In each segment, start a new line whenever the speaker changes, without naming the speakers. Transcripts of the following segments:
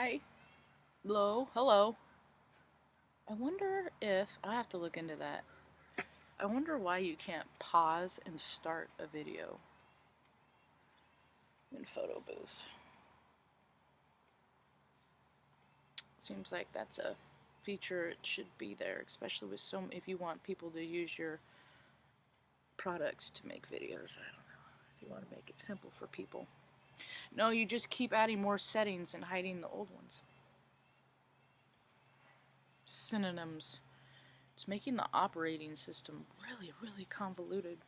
Hi. Hello. I wonder if, I have to look into that. I wonder why you can't pause and start a video in photo booth. Seems like that's a feature it should be there, especially with if you want people to use your products to make videos. I don't know. If you want to make it simple for people. No, you just keep adding more settings and hiding the old ones. Synonyms. It's making the operating system really convoluted.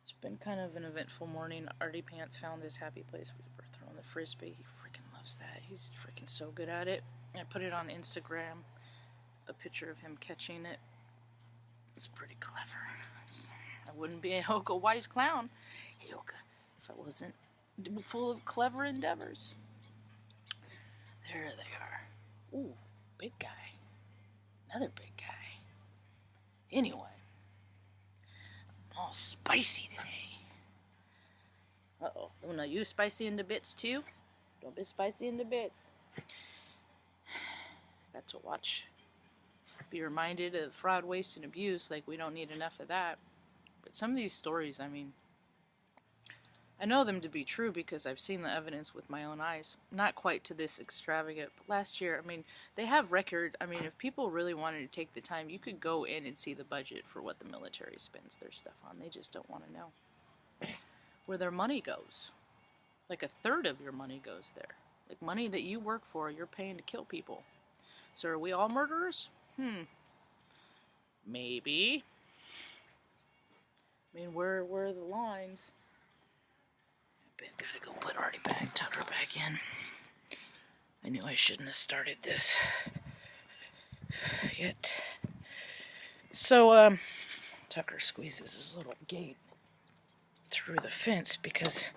It's been kind of an eventful morning. Artie Pants found his happy place for throwing the frisbee. He freaking loves that. He's freaking so good at it. I put it on Instagram, a picture of him catching it. It's pretty clever. I wouldn't be a Hoka wise clown, Hoka, if I wasn't full of clever endeavors. There they are. Ooh, big guy. Another big guy. Anyway, I'm all spicy today. Uh-oh. Oh, no, you spicy into bits too? Don't be spicy into bits. Got to watch. Be reminded of fraud, waste, and abuse. Like, we don't need enough of that. But some of these stories, I mean, I know them to be true because I've seen the evidence with my own eyes. Not quite to this extravagant. But last year, I mean, they have record. I mean, if people really wanted to take the time, you could go in and see the budget for what the military spends their stuff on. They just don't want to know where their money goes. Like 1/3 of your money goes there. Like money that you work for, you're paying to kill people. So are we all murderers? Maybe. I mean, where are the lines? Gotta go put Artie back, Tucker back in. I knew I shouldn't have started this yet. So, Tucker squeezes his little gate through the fence because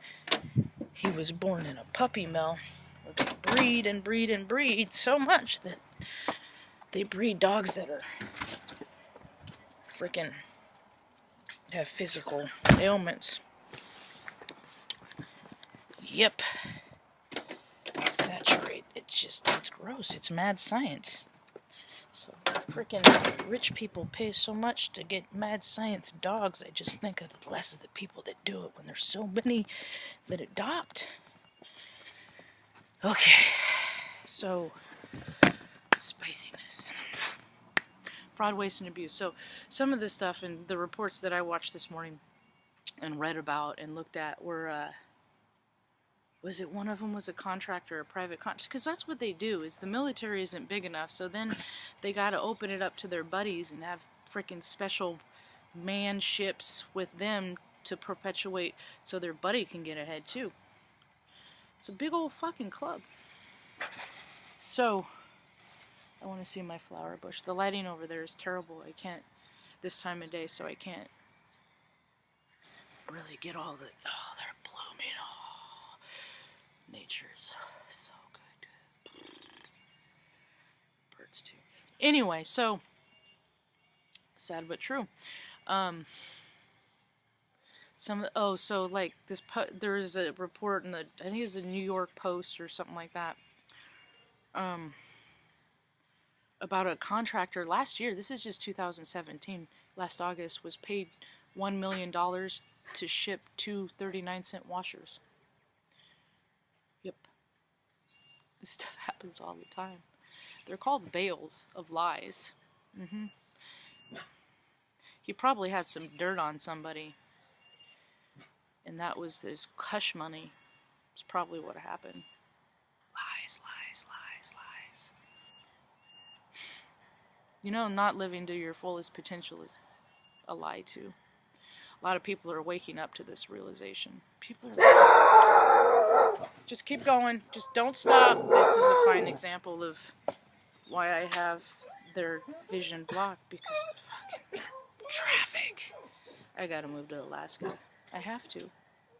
he was born in a puppy mill where they breed and breed and breed so much that they breed dogs that are freaking have physical ailments. Yep. Saturate. It's gross. It's mad science. So freaking rich people pay so much to get mad science dogs. I just think of the less of the people that do it when there's so many that adopt. Okay. So, spiciness. Fraud, waste, and abuse. So, some of this stuff and the reports that I watched this morning and read about and looked at were, was it one of them was a contractor, a private contractor? Because that's what they do, is the military isn't big enough, so then they got to open it up to their buddies and have freaking special man ships with them to perpetuate so their buddy can get ahead too. It's a big old fucking club. So, I want to see my flower bush. The lighting over there is terrible. I can't, this time of day, so I can't really get all the, oh, they're blooming. Oh, nature's so good. Birds too. Anyway, so, sad but true. So like this, there is a report in the, I think it was the New York Post or something like that, about a contractor last year, this is just 2017, last August, was paid $1 million to ship 2 39-cent washers. Yep. This stuff happens all the time. They're called veils of lies. He probably had some dirt on somebody, and that was this hush money. It's probably what happened. Lies, lies, lies, lies. You know, not living to your fullest potential is a lie too. A lot of people are waking up to this realization. People are... Just keep going. Just don't stop. This is a fine example of why I have their vision blocked, because fucking traffic. I gotta move to Alaska. I have to.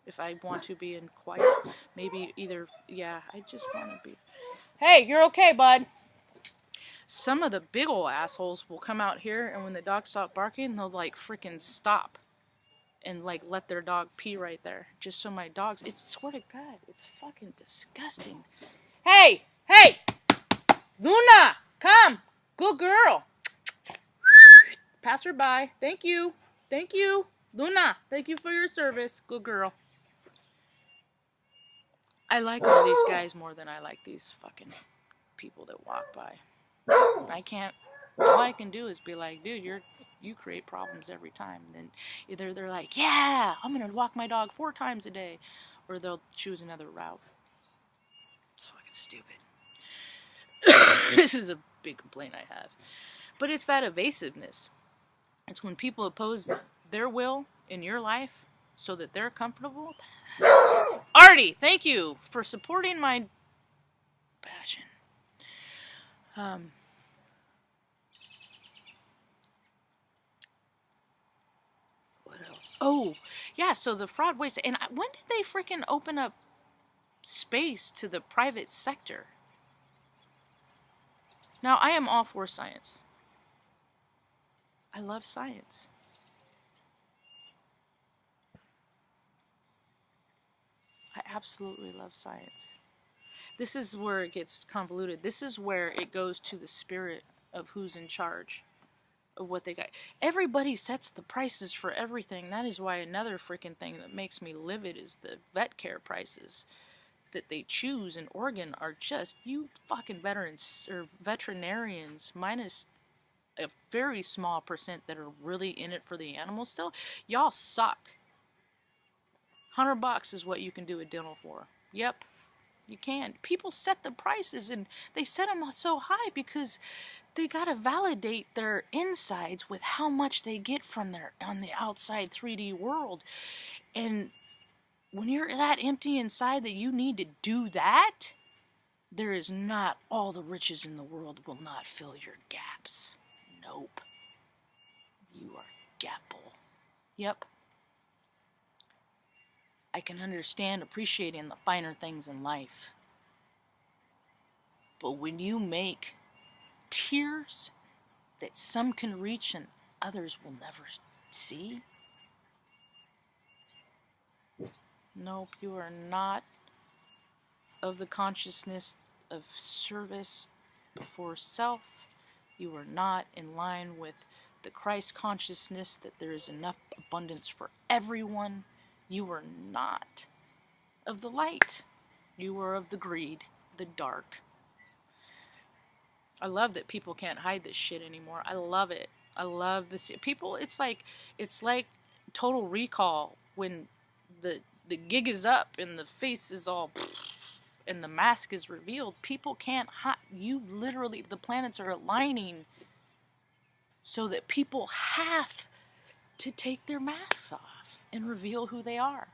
If I want to be in quiet. Maybe either, yeah, I just want to be. Hey, you're okay, bud. Some of the big ol' assholes will come out here, and when the dogs stop barking, they'll like freaking stop and like let their dog pee right there, just so my dogs, it's, swear to God, it's fucking disgusting. Hey! Hey! Luna! Come! Good girl! Pass her by. Thank you. Thank you. Luna, thank you for your service. Good girl. I like all these guys more than I like these fucking people that walk by. I can't. All I can do is be like, dude, you create problems every time. Then either they're like, yeah, I'm gonna walk my dog 4 times a day, or they'll choose another route. It's fucking stupid. This is a big complaint I have. But it's that evasiveness. It's when people oppose their will in your life so that they're comfortable. Artie, thank you for supporting my passion. What else? Oh, yeah, so the fraud waste. And when did they freaking open up space to the private sector? Now, I am all for science. I love science. I absolutely love science. This is where it gets convoluted. This is where it goes to the spirit of who's in charge of what they got. Everybody sets the prices for everything. That is why another freaking thing that makes me livid is the vet care prices that they choose in Oregon are just, you fucking veterans or veterinarians minus a very small percent that are really in it for the animals still, y'all suck. $100 is what you can do a dental for. Yep, you can. People set the prices and they set them so high because they gotta validate their insides with how much they get from their on the outside 3D world. And when you're that empty inside that you need to do that, there is not all the riches in the world will not fill your gaps. Nope. You are gapful. Yep. I can understand appreciating the finer things in life. But when you make tears that some can reach and others will never see, nope, you are not of the consciousness of service before self. You are not in line with the Christ consciousness that there is enough abundance for everyone. You are not of the light. You are of the greed, the dark. I love that people can't hide this shit anymore. I love it. I love this. People, it's like Total Recall when the gig is up and the face is all and the mask is revealed. People can't hide. You literally, the planets are aligning so that people have to take their masks off and reveal who they are.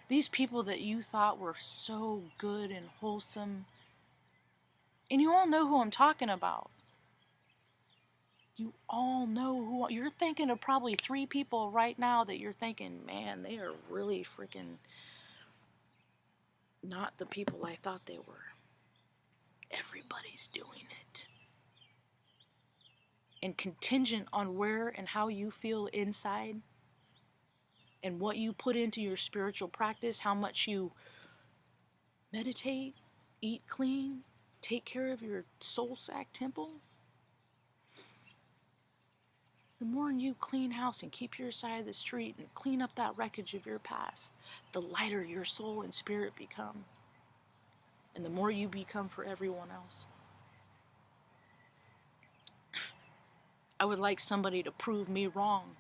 These people that you thought were so good and wholesome, and you all know who I'm talking about. You all know who, you're thinking of probably 3 people right now that you're thinking, man, they are really freaking not the people I thought they were. Everybody's doing it. And contingent on where and how you feel inside and what you put into your spiritual practice, how much you meditate, eat clean, take care of your soul sack temple, the more you clean house and keep your side of the street and clean up that wreckage of your past, the lighter your soul and spirit become. And the more you become for everyone else. I would like somebody to prove me wrong.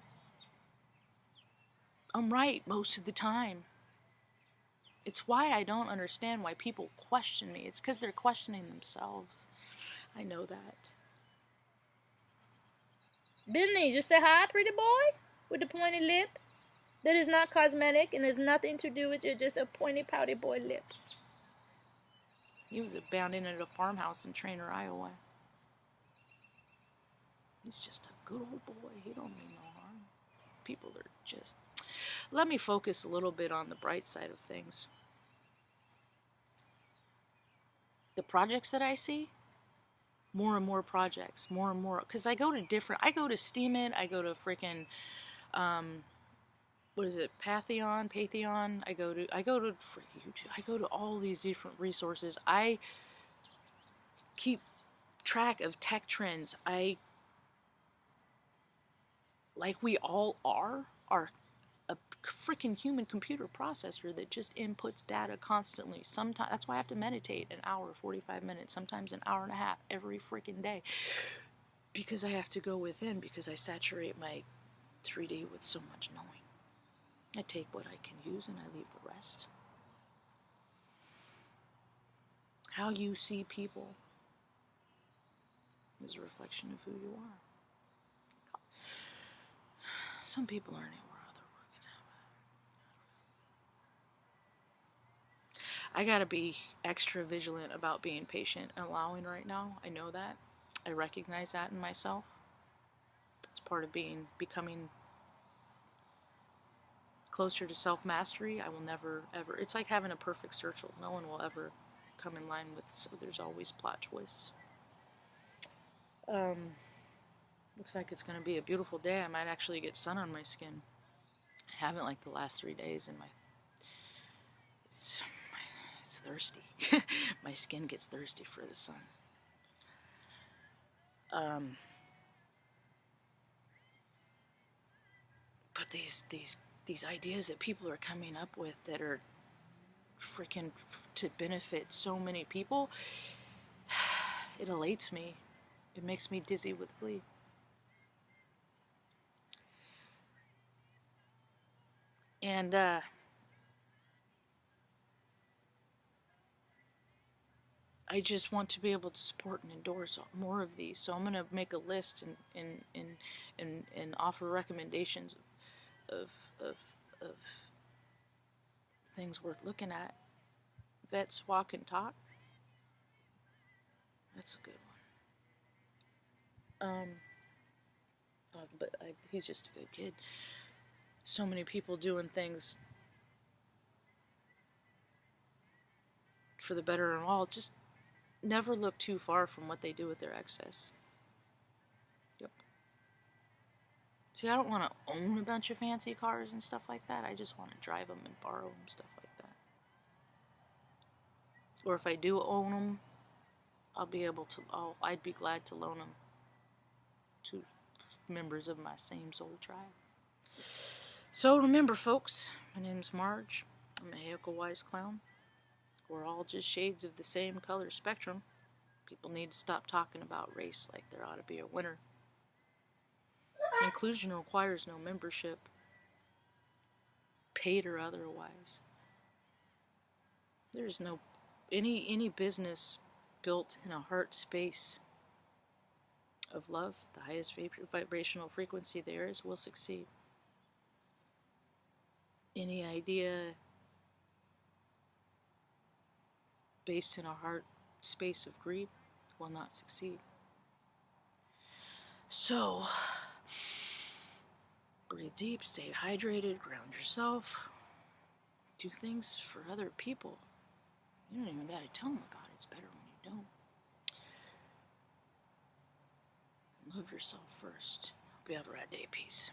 I'm right most of the time. It's why I don't understand why people question me. It's because they're questioning themselves. I know that. Billy, just say hi, pretty boy, with the pointy lip. That is not cosmetic and has nothing to do with you, just a pointy, pouty boy lip. He was bound in at a farmhouse in Trainer, Iowa. He's just a good old boy. He don't mean no harm. People are just... Let me focus a little bit on the bright side of things. The projects that I see, more and more projects, more and more. Because I go to Steam It, I go to freaking, what is it, Pantheon? I go to all these different resources. I keep track of tech trends. Like we all are a freaking human computer processor that just inputs data constantly. Sometimes that's why I have to meditate an hour, 45 minutes, sometimes an hour and a half every freaking day, because I have to go within, because I saturate my 3D with so much knowing. I take what I can use and I leave the rest. How you see people is a reflection of who you are. Some people aren't anywhere they're working out. I gotta be extra vigilant about being patient and allowing right now. I know that. I recognize that in myself. It's part of becoming closer to self-mastery. I will never, ever, it's like having a perfect circle. No one will ever come in line with, so there's always plot twists. Looks like it's going to be a beautiful day. I might actually get sun on my skin. I haven't like the last 3 days, and it's thirsty. My skin gets thirsty for the sun. But these ideas that people are coming up with that are freaking to benefit so many people, it elates me. It makes me dizzy with glee. And I just want to be able to support and endorse more of these. So I'm going to make a list and offer recommendations of things worth looking at. Vets Walk and Talk. That's a good one. But he's just a good kid. So many people doing things for the better of all. Just never look too far from what they do with their excess. Yep. See, I don't want to own a bunch of fancy cars and stuff like that. I just want to drive them and borrow them, stuff like that. Or if I do own them, I'd be glad to loan them to members of my same soul tribe. So remember, folks, my name's Marge. I'm a Heiko-wise clown. We're all just shades of the same color spectrum. People need to stop talking about race like there ought to be a winner. Inclusion requires no membership, paid or otherwise. There's no any business built in a heart space of love, the highest vibrational frequency there is, will succeed. Any idea based in a heart space of greed will not succeed. So, breathe deep, stay hydrated, ground yourself, do things for other people. You don't even gotta tell them about it. It's better when you don't. Love yourself first. Hope you have a rad day. Peace.